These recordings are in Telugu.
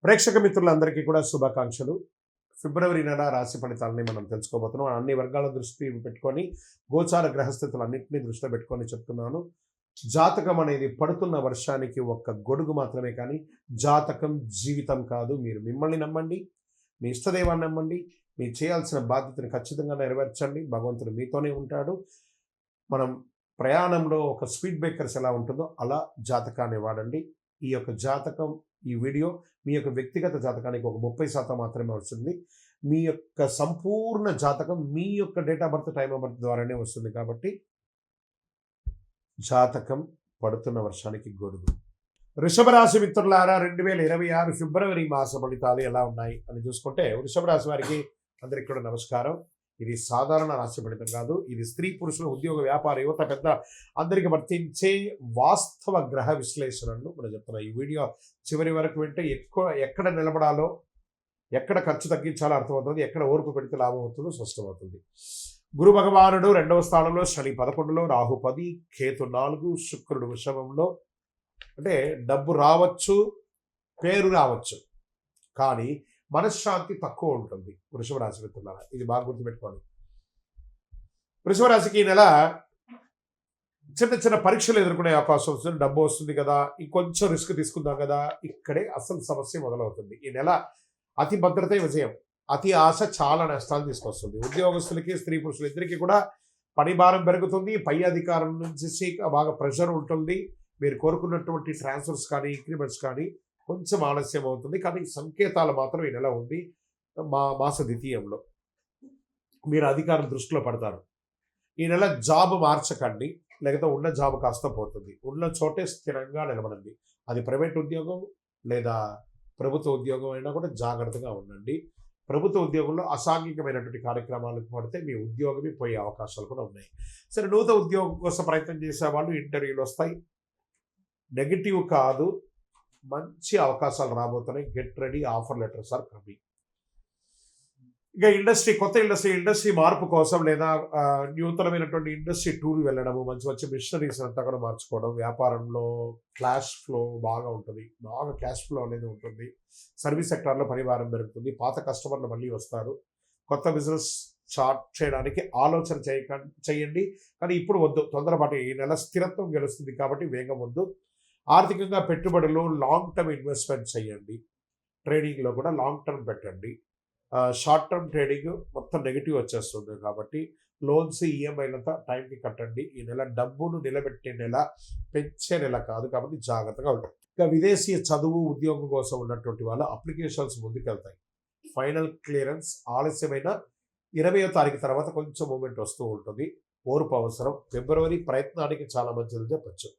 ప్రేక్షక మిత్రులందరికీ కూడా శుభాకాంక్షలు. ఫిబ్రవరి నెల రాశి ఫలితాలని మనం తెలుసుకోబోతున్నాం. అన్ని వర్గాల దృష్టి పెట్టుకొని గోచార గ్రహస్థితులన్నింటినీ దృష్టిలో పెట్టుకొని చెప్తున్నాను. జాతకం అనేది పడుతున్న వర్షానికి ఒక్క గొడుగు మాత్రమే, కానీ జాతకం జీవితం కాదు. మీరు మిమ్మల్ని నమ్మండి, మీ ఇష్టదైవాన్ని నమ్మండి, మీరు చేయాల్సిన బాధ్యతను ఖచ్చితంగా నెరవేర్చండి. భగవంతుడు మీతోనే ఉంటాడు. మనం ప్రయాణంలో ఒక స్పీడ్ బ్రేకర్స్ ఎలా ఉంటుందో అలా జాతకాన్ని వాడండి. ఈ యొక్క జాతకం, ఈ వీడియో మీ యొక్క వ్యక్తిగత జాతకానికి ఒక 30% మాత్రమే వస్తుంది. మీ యొక్క సంపూర్ణ జాతకం మీ యొక్క date of birth, time of birth ద్వారానే వస్తుంది. కాబట్టి జాతకం పడుతున్న వర్షానికి గొడుగు. వృషభ రాశి మిత్రులారా, 2026 ఫిబ్రవరి మాస ఫలితాలు ఎలా ఉన్నాయి అని చూసుకుంటే, వృషభ రాశి వారికి అందరికీ కూడా నమస్కారం. ఇది సాధారణ రాశి ఫలితం కాదు. ఇది స్త్రీ పురుషుల ఉద్యోగ వ్యాపార యువత పెద్ద అందరికి వర్తించే వాస్తవ గ్రహ విశ్లేషణను మనం చెప్తున్నాం. ఈ వీడియో చివరి వరకు వింటే ఎక్కడ నిలబడాలో, ఎక్కడ ఖర్చు తగ్గించాలో అర్థమవుతుంది, ఎక్కడ ఓర్పు పెడితే లాభం అవుతుందో స్పష్టమవుతుంది. గురు భగవానుడు 2వ స్థానంలో, శని 11లో, రాహు 10, కేతు 4, శుక్రుడు వృషభంలో. అంటే డబ్బు రావచ్చు, పేరు రావచ్చు, కానీ మనశ్శాంతి తక్కువ ఉంటుంది. వృషభ రాశి మిత్రులారా, ఇది బాగా గుర్తుపెట్టుకోండి. వృషభ రాశికి ఈ నెల చిన్న చిన్న పరీక్షలు ఎదుర్కొనే అవకాశం వస్తుంది. డబ్బు వస్తుంది కదా, ఇంకొంచెం రిస్క్ తీసుకుందాం కదా, ఇక్కడే అసలు సమస్య మొదలవుతుంది. ఈ నెల అతి భద్రతే విజయం, అతి ఆశ చాలా నష్టాలు తీసుకొస్తుంది. ఉద్యోగస్తులకి, స్త్రీ పురుషులు ఇద్దరికీ కూడా పని భారం పెరుగుతుంది. పై అధికారం నుంచి బాగా ప్రెషర్ ఉంటుంది. మీరు కోరుకున్నటువంటి ట్రాన్స్ఫర్స్ కానీ, ఇంక్రిమెంట్స్ కానీ కొంచెం ఆలస్యం అవుతుంది, కానీ సంకేతాలు మాత్రం ఈ నెల ఉంది. మాస ద్వితీయంలో మీరు అధికారం దృష్టిలో పడతారు. ఈ నెల జాబ్ మార్చకండి, లేకపోతే ఉన్న జాబ్ కాస్త పోతుంది. ఉన్న చోటే స్థిరంగా నిలబడండి. అది ప్రైవేట్ ఉద్యోగం లేదా ప్రభుత్వ ఉద్యోగం అయినా కూడా జాగ్రత్తగా ఉండండి. ప్రభుత్వ ఉద్యోగంలో అసాంఘికమైనటువంటి కార్యక్రమాలకు పడితే మీ ఉద్యోగమే పోయే అవకాశాలు కూడా ఉన్నాయి. సరే, నూతన ఉద్యోగం కోసం ప్రయత్నం చేసే వాళ్ళు ఇంటర్వ్యూలు వస్తాయి. నెగిటివ్ కాదు, మంచి అవకాశాలు రాబోతున్నాయి. Get ready, offer letters are coming. ఇక కొత్త ఇండస్ట్రీ మార్పు కోసం లేదా నూతనమైనటువంటి ఇండస్ట్రీ టూర్ వెళ్ళడము, మంచి మిషనరీస్ అంతా కూడా మార్చుకోవడం, వ్యాపారంలో క్యాష్ ఫ్లో బాగా ఉంటుంది. బాగా క్యాష్ ఫ్లో అనేది ఉంటుంది. సర్వీస్ సెక్టార్లో పరివారం పెరుగుతుంది. పాత కస్టమర్లు మళ్ళీ వస్తారు. కొత్త బిజినెస్ స్టార్ట్ చేయడానికి ఆలోచన చేయండి, కానీ ఇప్పుడు వద్దు, తొందరపాటు. ఈ నెల స్థిరత్వం గెలుస్తుంది కాబట్టి వేగం వద్దు. ఆర్థికంగా పెట్టుబడులు, లాంగ్ టర్మ్ ఇన్వెస్ట్మెంట్ చేయండి. ట్రేడింగ్లో కూడా లాంగ్ టర్మ్ పెట్టండి. షార్ట్ టర్మ్ ట్రేడింగ్ మొత్తం నెగిటివ్ వచ్చేస్తుంది కాబట్టి లోన్స్, ఈఎంఐలంతా టైంకి కట్టండి. ఈ నెల డబ్బును నిలబెట్టే నెల, పెంచే నెల కాదు, కాబట్టి జాగ్రత్తగా ఉంటుంది. ఇక విదేశీ చదువు, ఉద్యోగం కోసం ఉన్నటువంటి వాళ్ళ అప్లికేషన్స్ ముందుకెళ్తాయి. ఫైనల్ క్లియరెన్స్ ఆలస్యమైన 20వ తారీఖు తర్వాత కొంచెం మూమెంట్ వస్తూ ఉంటుంది. ఓర్పు అవసరం. ఫిబ్రవరి ప్రయత్నానికి చాలా మంచిది చెప్పచ్చు.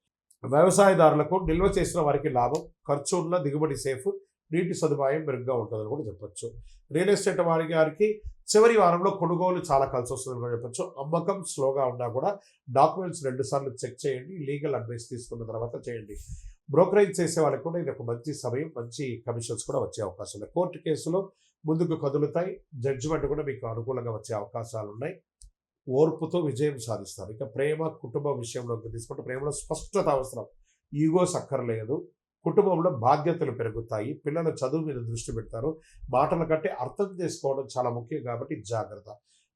వ్యవసాయదారులకు నిల్వ చేసిన వారికి లాభం, ఖర్చు ఉన్న దిగుబడి సేఫ్, నీటి సదుపాయం మెరుగ్గా ఉంటుందని కూడా చెప్పచ్చు. రియల్ ఎస్టేట్ వారికి చివరి వారంలో కొనుగోలు చాలా కలిసి వస్తుందని కూడా చెప్పచ్చు. అమ్మకం స్లోగా ఉన్నా కూడా డాక్యుమెంట్స్ 2 సార్లు చెక్ చేయండి. లీగల్ అడ్వైస్ తీసుకున్న తర్వాత చేయండి. బ్రోకరేజ్ చేసే వాళ్ళకి కూడా ఇది ఒక మంచి సమయం, మంచి కమిషన్స్ కూడా వచ్చే అవకాశం ఉన్నాయి. కోర్టు కేసులో ముందుకు కదులుతాయి. జడ్జిమెంట్ కూడా మీకు అనుకూలంగా వచ్చే అవకాశాలు ఉన్నాయి. ఓర్పుతో విజయం సాధిస్తారు. ఇక ప్రేమ, కుటుంబ విషయంలోకి తీసుకుంటే ప్రేమలో స్పష్టత అవసరం. ఈగోస్ అక్కర్లేదు. కుటుంబంలో బాధ్యతలు పెరుగుతాయి. పిల్లల చదువు మీద దృష్టి పెడతారు. మాటల కంటే అర్థం చేసుకోవడం చాలా ముఖ్యం కాబట్టి జాగ్రత్త.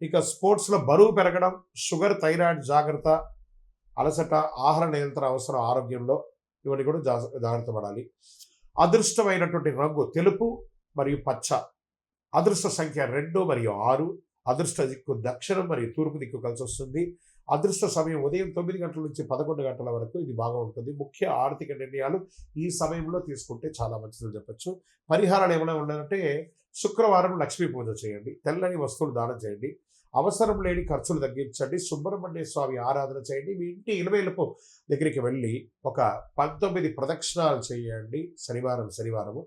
ఇక స్పోర్ట్స్లో బరువు పెరగడం, షుగర్, థైరాయిడ్ జాగ్రత్త, అలసట, ఆహార నియంత్రణ అవసరం. ఆరోగ్యంలో ఇవన్నీ కూడా జాగ్రత్త పడాలి. అదృష్టమైనటువంటి రంగు తెలుపు మరియు పచ్చ. అదృష్ట సంఖ్య 2 మరియు 6. అదృష్ట దిక్కు దక్షిణం మరియు తూర్పు దిక్కు కలిసి వస్తుంది. అదృష్ట సమయం ఉదయం 9 గంటల నుంచి 11 గంటల వరకు ఇది బాగా ఉంటుంది. ముఖ్య ఆర్థిక నిర్ణయాలు ఈ సమయంలో తీసుకుంటే చాలా మంచిదని చెప్పచ్చు. పరిహారాలు ఏమైనా ఉన్నాయంటే, శుక్రవారం లక్ష్మీ పూజ చేయండి. తెల్లని వస్తువులు దానం చేయండి. అవసరం లేని ఖర్చులు తగ్గించండి. సుబ్రహ్మణ్య స్వామి ఆరాధన చేయండి. మీ ఇంటి ఇలవేలుపు దగ్గరికి వెళ్ళి ఒక 19 ప్రదక్షిణాలు చేయండి. శనివారము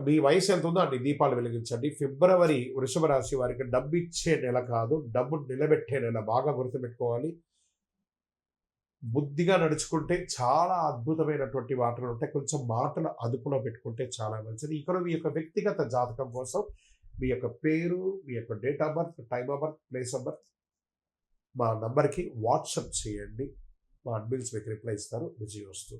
మీ వయసు ఎంత ఉందో అన్ని దీపాలు వెలిగించండి. ఫిబ్రవరి వృషభ రాశి వారికి డబ్బు ఇచ్చే నెల కాదు, డబ్బు నిలబెట్టే నెల. బాగా గుర్తుపెట్టుకోవాలి. బుద్ధిగా నడుచుకుంటే చాలా అద్భుతమైనటువంటి మాటలు ఉంటాయి. కొంచెం మాటలు అదుపులో పెట్టుకుంటే చాలా మంచిది. ఇక్కడ మీ యొక్క వ్యక్తిగత జాతకం కోసం మీ యొక్క పేరు, మీ యొక్క date of birth, time of birth, place of birth మా నంబర్కి వాట్సాప్ చేయండి. మా అడ్మిన్స్ మీకు రిప్లై ఇస్తారు. విజయవస్తు.